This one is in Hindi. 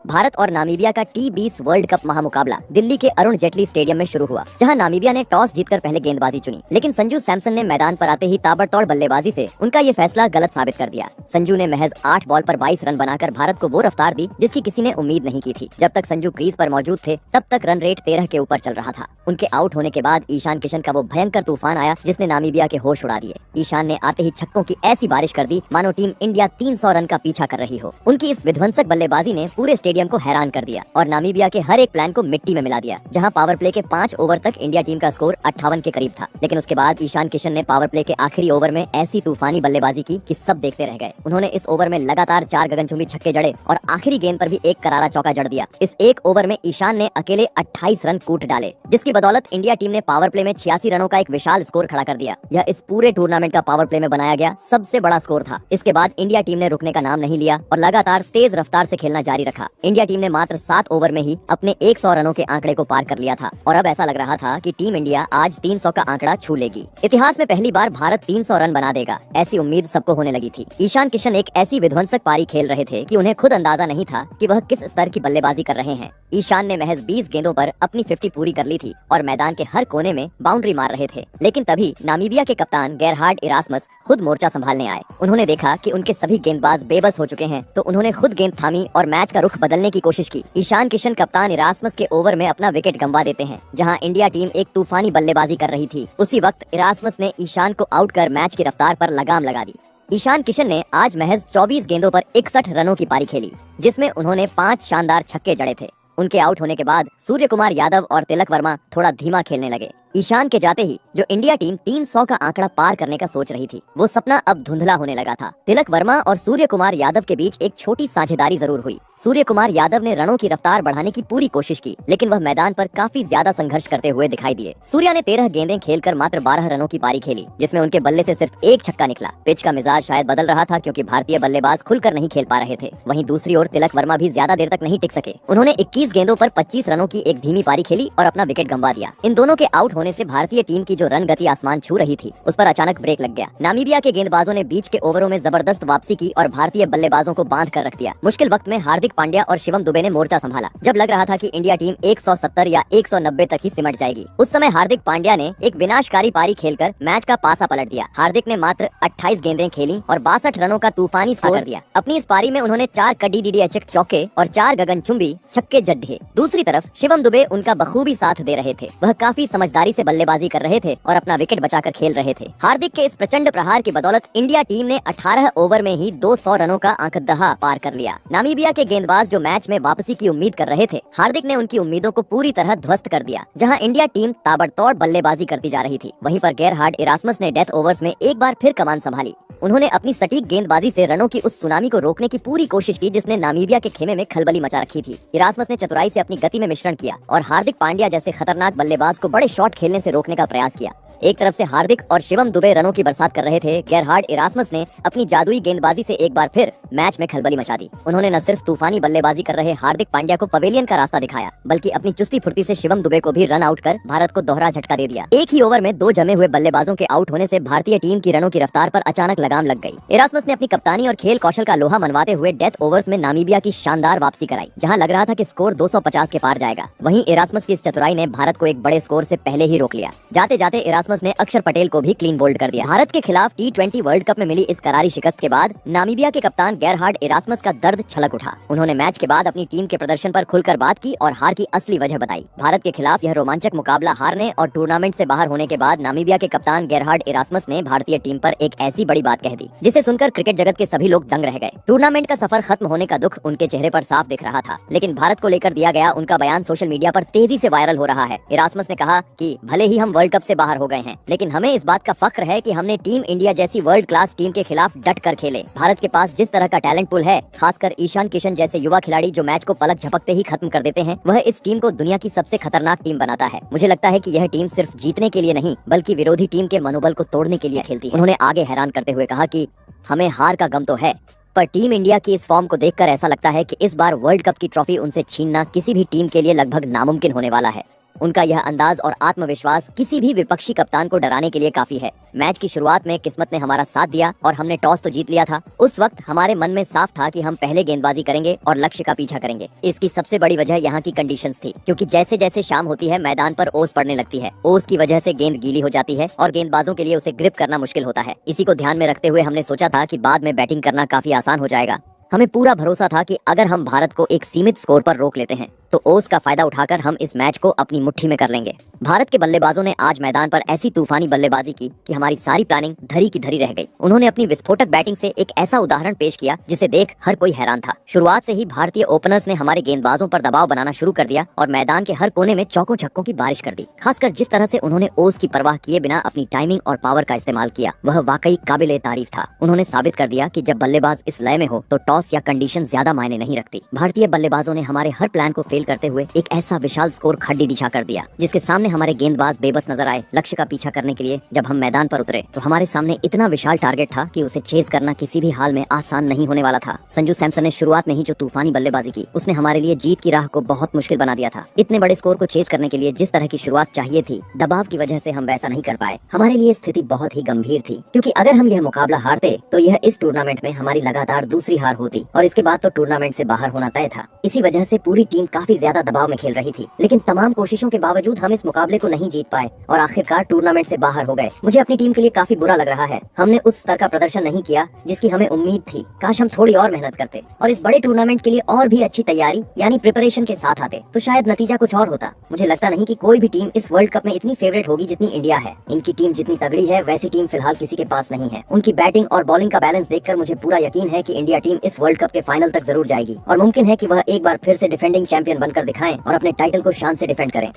भारत और नामीबिया का T20 वर्ल्ड कप महामुकाबला दिल्ली के अरुण जेटली स्टेडियम में शुरू हुआ, जहां नामीबिया ने टॉस जीतकर पहले गेंदबाजी चुनी, लेकिन संजू सैमसन ने मैदान पर आते ही ताबड़तोड़ बल्लेबाजी से उनका ये फैसला गलत साबित कर दिया। संजू ने महज 8 बॉल पर 22 रन बनाकर भारत को वो रफ्तार दी जिसकी किसी ने उम्मीद नहीं की थी। जब तक संजू क्रीज पर मौजूद थे तब तक रन रेट 13 के ऊपर चल रहा था। उनके आउट होने के बाद ईशान किशन का वो भयंकर तूफान आया जिसने नामीबिया के होश उड़ा दिए। ईशान ने आते ही छक्कों की ऐसी बारिश कर दी मानो टीम इंडिया 300 रन का पीछा कर रही हो। उनकी इस विध्वंसक बल्लेबाजी ने पूरे स्टेडियम को हैरान कर दिया और नामीबिया के हर एक प्लान को मिट्टी में मिला दिया। जहां पावर प्ले के 5 ओवर तक इंडिया टीम का स्कोर 58 के करीब था, लेकिन उसके बाद ईशान किशन ने पावर प्ले के आखिरी ओवर में ऐसी तूफानी बल्लेबाजी की कि सब देखते रह गए। उन्होंने इस ओवर में लगातार 4 गगनचुंबी छक्के जड़े और आखिरी गेंद पर भी एक करारा चौका जड़ दिया। इस एक ओवर में ईशान ने अकेले 28 रन कूट डाले, जिसकी बदौलत इंडिया टीम ने पावर प्ले में 86 रनों का एक विशाल स्कोर खड़ा कर दिया। यह इस पूरे टूर्नामेंट का पावर प्ले में बनाया गया सबसे बड़ा स्कोर था। इसके बाद इंडिया टीम ने रुकने का नाम नहीं लिया और लगातार तेज रफ्तार से खेलना जारी रखा। इंडिया टीम ने मात्र 7 ओवर में ही अपने 100 रनों के आंकड़े को पार कर लिया था और अब ऐसा लग रहा था कि टीम इंडिया आज 300 का आंकड़ा छू लेगी। इतिहास में पहली बार भारत 300 रन बना देगा, ऐसी उम्मीद सबको होने लगी थी। ईशान किशन एक ऐसी विध्वंसक पारी खेल रहे थे कि उन्हें खुद अंदाजा नहीं था कि वह किस स्तर की बल्लेबाजी कर रहे हैं। ईशान ने महज 20 गेंदों पर अपनी 50 पूरी कर ली थी और मैदान के हर कोने में बाउंड्री मार रहे थे, लेकिन तभी नामीबिया के कप्तान गेरहार्ड इरास्मस खुद मोर्चा संभालने आए। उन्होंने देखा कि उनके सभी गेंदबाज बेबस हो चुके हैं, तो उन्होंने खुद गेंद थामी और मैच का रुख बदलने की कोशिश की। ईशान किशन कप्तान इरास्मस के ओवर में अपना विकेट गंवा देते हैं, जहां इंडिया टीम एक तूफानी बल्लेबाजी कर रही थी। उसी वक्त इरास्मस ने ईशान को आउट कर मैच की रफ्तार पर लगाम लगा दी। ईशान किशन ने आज महज 24 गेंदों पर 61 रनों की पारी खेली, जिसमें उन्होंने 5 शानदार छक्के जड़े थे। उनके आउट होने के बाद सूर्य कुमार यादव और तिलक वर्मा थोड़ा धीमा खेलने लगे। ईशान के जाते ही जो इंडिया टीम 300 का आंकड़ा पार करने का सोच रही थी, वो सपना अब धुंधला होने लगा था। तिलक वर्मा और सूर्य कुमार यादव के बीच एक छोटी साझेदारी जरूर हुई। सूर्य कुमार यादव ने रनों की रफ्तार बढ़ाने की पूरी कोशिश की, लेकिन वह मैदान पर काफी ज्यादा संघर्ष करते हुए दिखाई दिए। सूर्या ने 13 गेंदें खेलकर मात्र 12 रनों की पारी खेली, जिसमें उनके बल्ले से सिर्फ एक छक्का निकला। पिच का मिजाज शायद बदल रहा था क्योंकि भारतीय बल्लेबाज खुलकर नहीं खेल पा रहे थे। वहीं दूसरी ओर तिलक वर्मा भी ज्यादा देर तक नहीं टिक सके। उन्होंने 21 गेंदों पर 25 रनों की एक धीमी पारी खेली और अपना विकेट गंवा दिया। इन दोनों के आउट होने से भारतीय टीम की जो रन गति आसमान छू रही थी, उस पर अचानक ब्रेक लग गया। नामीबिया के गेंदबाजों ने बीच के ओवरों में जबरदस्त वापसी की और भारतीय बल्लेबाजों को बांध कर रख दिया। मुश्किल वक्त में हार्दिक पांड्या और शिवम दुबे ने मोर्चा संभाला। जब लग रहा था कि इंडिया टीम 170 या 190 तक ही सिमट जाएगी, उस समय हार्दिक पांड्या ने एक विनाशकारी पारी खेलकर मैच का पासा पलट दिया। हार्दिक ने मात्र 28 गेंदें खेली और 62 रनों का तूफानी स्कोर कर दिया। अपनी इस पारी में उन्होंने 4 कड्डी डीडीएच चौके और 4 गगनचुंबी छक्के जड़। दूसरी तरफ शिवम दुबे उनका बखूबी साथ दे रहे थे। वह काफी समझदारी से बल्लेबाजी कर रहे थे और अपना विकेट बचाकर खेल रहे थे। हार्दिक के इस प्रचंड प्रहार की बदौलत इंडिया टीम ने 18 ओवर में ही 200 रनों का अंकदहा पार कर लिया। नामीबिया के गेंदबाज जो मैच में वापसी की उम्मीद कर रहे थे, हार्दिक ने उनकी उम्मीदों को पूरी तरह ध्वस्त कर दिया। जहां इंडिया टीम ताबड़तोड़ बल्लेबाजी करती जा रही थी, वहीं पर गेरहार्ड इरास्मस ने डेथ ओवर्स में एक बार फिर कमान संभाली। उन्होंने अपनी सटीक गेंदबाजी से रनों की उस सुनामी को रोकने की पूरी कोशिश की जिसने नामीबिया के खेमे में खलबली मचा रखी थी। इरास्मस ने चतुराई से अपनी गति में मिश्रण किया और हार्दिक पांड्या जैसे खतरनाक बल्लेबाज को बड़े शॉट खेलने से रोकने का प्रयास किया। एक तरफ से हार्दिक और शिवम दुबे रनों की बरसात कर रहे थे, गेरहार्ड इरास्मस ने अपनी जादुई गेंदबाजी से एक बार फिर मैच में खलबली मचा दी। उन्होंने न सिर्फ तूफानी बल्लेबाजी कर रहे हार्दिक पांड्या को पवेलियन का रास्ता दिखाया, बल्कि अपनी चुस्ती फुर्ती से शिवम दुबे को भी रन आउट कर भारत को दोहरा झटका दे दिया। एक ही ओवर में 2 जमे हुए बल्लेबाजों के आउट होने से भारतीय टीम की रनों की रफ्तार पर अचानक लगाम लग गई। इरास्मस ने अपनी कप्तानी और खेल कौशल का लोहा मनवाते हुए डेथ ओवर्स में नामीबिया की शानदार वापसी कराई, जहां लग रहा था कि स्कोर 250 के पार जाएगा। वहीं इरास्मस की इस चतुराई ने भारत को एक बड़े स्कोर से पहले ही रोक लिया। जाते जाते इरास्मस ने अक्षर पटेल को भी क्लीन बोल्ड कर दिया। भारत के खिलाफ T20 वर्ल्ड कप में मिली इस करारी शिकस्त के बाद नामीबिया के कप्तान गेरहार्ड इरास्मस का दर्द छलक उठा। उन्होंने मैच के बाद अपनी टीम के प्रदर्शन पर खुलकर बात की और हार की असली वजह बताई। भारत के खिलाफ यह रोमांचक मुकाबला हारने और टूर्नामेंट से बाहर होने के बाद नामीबिया के कप्तान गेरहार्ड इरास्मस ने भारतीय टीम पर एक ऐसी बड़ी बात कह दी जिसे सुनकर क्रिकेट जगत के सभी लोग दंग रह गए। टूर्नामेंट का सफर खत्म होने का दुख उनके चेहरे पर साफ दिख रहा था, लेकिन भारत को लेकर दिया गया उनका बयान सोशल मीडिया पर तेजी से वायरल हो रहा है। इरास्मस ने कहा कि भले ही हम वर्ल्ड कप से बाहर हो गए हैं, लेकिन हमें इस बात का फख्र है कि हमने टीम इंडिया जैसी वर्ल्ड क्लास टीम के खिलाफ डट कर खेले। भारत के पास जिस तरह का टैलेंट पूल है, खासकर ईशान किशन जैसे युवा खिलाड़ी जो मैच को पलक झपकते ही खत्म कर देते हैं, वह इस टीम को दुनिया की सबसे खतरनाक टीम बनाता है। मुझे लगता है कि यह टीम सिर्फ जीतने के लिए नहीं, बल्कि विरोधी टीम के मनोबल को तोड़ने के लिए खेलती है। उन्होंने आगे हैरान करते हुए कहा कि हमें हार का गम तो है, पर टीम इंडिया की इस फॉर्म को देखकर ऐसा लगता है कि इस बार वर्ल्ड कप की ट्रॉफी उनसे छीनना किसी भी टीम के लिए लगभग नामुमकिन होने वाला है। उनका यह अंदाज और आत्मविश्वास किसी भी विपक्षी कप्तान को डराने के लिए काफी है। मैच की शुरुआत में किस्मत ने हमारा साथ दिया और हमने टॉस तो जीत लिया था। उस वक्त हमारे मन में साफ था कि हम पहले गेंदबाजी करेंगे और लक्ष्य का पीछा करेंगे। इसकी सबसे बड़ी वजह यहाँ की कंडीशंस थी, क्योंकि जैसे जैसे शाम होती है मैदान पर ओस पड़ने लगती है। ओस की वजह से गेंद गीली हो जाती है और गेंदबाजों के लिए उसे ग्रिप करना मुश्किल होता है। इसी को ध्यान में रखते हुए हमने सोचा था कि बाद में बैटिंग करना काफी आसान हो जाएगा। हमें पूरा भरोसा था कि अगर हम भारत को एक सीमित स्कोर पर रोक लेते हैं तो ओस का फायदा उठाकर हम इस मैच को अपनी मुट्ठी में कर लेंगे। भारत के बल्लेबाजों ने आज मैदान पर ऐसी तूफानी बल्लेबाजी की कि हमारी सारी प्लानिंग धरी की धरी रह गई। उन्होंने अपनी विस्फोटक बैटिंग से एक ऐसा उदाहरण पेश किया जिसे देख हर कोई हैरान था। शुरुआत से ही भारतीय ओपनर्स ने हमारे गेंदबाजों पर दबाव बनाना शुरू कर दिया और मैदान के हर कोने में चौकों छक्कों की बारिश कर दी। खासकर जिस तरह से उन्होंने ओस की परवाह किए बिना अपनी टाइमिंग और पावर का इस्तेमाल किया, वह वाकई काबिले तारीफ था। उन्होंने साबित कर दिया कि जब बल्लेबाज इस लय में हो तो टॉस या कंडीशन ज्यादा मायने नहीं रखती। भारतीय बल्लेबाजों ने हमारे हर प्लान को फेल करते हुए एक ऐसा विशाल स्कोर खड्डी दिशा कर दिया जिसके सामने हमारे गेंदबाज बेबस नजर आए। लक्ष्य का पीछा करने के लिए जब हम मैदान पर उतरे तो हमारे सामने इतना विशाल टारगेट था कि उसे चेज करना किसी भी हाल में आसान नहीं होने वाला था। संजू सैमसन ने शुरुआत में ही जो तूफानी बल्लेबाजी की, उसने हमारे लिए जीत की राह को बहुत मुश्किल बना दिया था। इतने बड़े स्कोर को चेज करने के लिए जिस तरह की शुरुआत चाहिए थी, दबाव की वजह से हम वैसा नहीं कर पाए। हमारे लिए स्थिति बहुत ही गंभीर थी, क्योंकि अगर हम यह मुकाबला हारते तो यह इस टूर्नामेंट में हमारी लगातार दूसरी हार होती और इसके बाद तो टूर्नामेंट से बाहर होना तय था। इसी वजह से पूरी टीम काफी ज्यादा दबाव में खेल रही थी, लेकिन तमाम कोशिशों के बावजूद हम इस मुकाबले को नहीं जीत पाए और आखिरकार टूर्नामेंट से बाहर हो गए। मुझे अपनी टीम के लिए काफी बुरा लग रहा है। हमने उस स्तर का प्रदर्शन नहीं किया जिसकी हमें उम्मीद थी। काश हम थोड़ी और मेहनत करते और इस बड़े टूर्नामेंट के लिए और भी अच्छी तैयारी यानी प्रिपरेशन के साथ आते तो शायद नतीजा कुछ और होता। मुझे लगता नहीं कि कोई भी टीम इस वर्ल्ड कप में इतनी फेवरेट होगी जितनी इंडिया है। इनकी टीम जितनी तगड़ी है वैसी टीम फिलहाल किसी के पास नहीं है। उनकी बैटिंग और बॉलिंग का बैलेंस देखकर मुझे पूरा यकीन है कि इंडिया टीम इस वर्ल्ड कप के फाइनल तक जरूर जाएगी और मुमकिन है कि वह एक बार फिर से डिफेंडिंग चैंपियन बनकर दिखाएं और अपने टाइटल को शान से डिफेंड करें।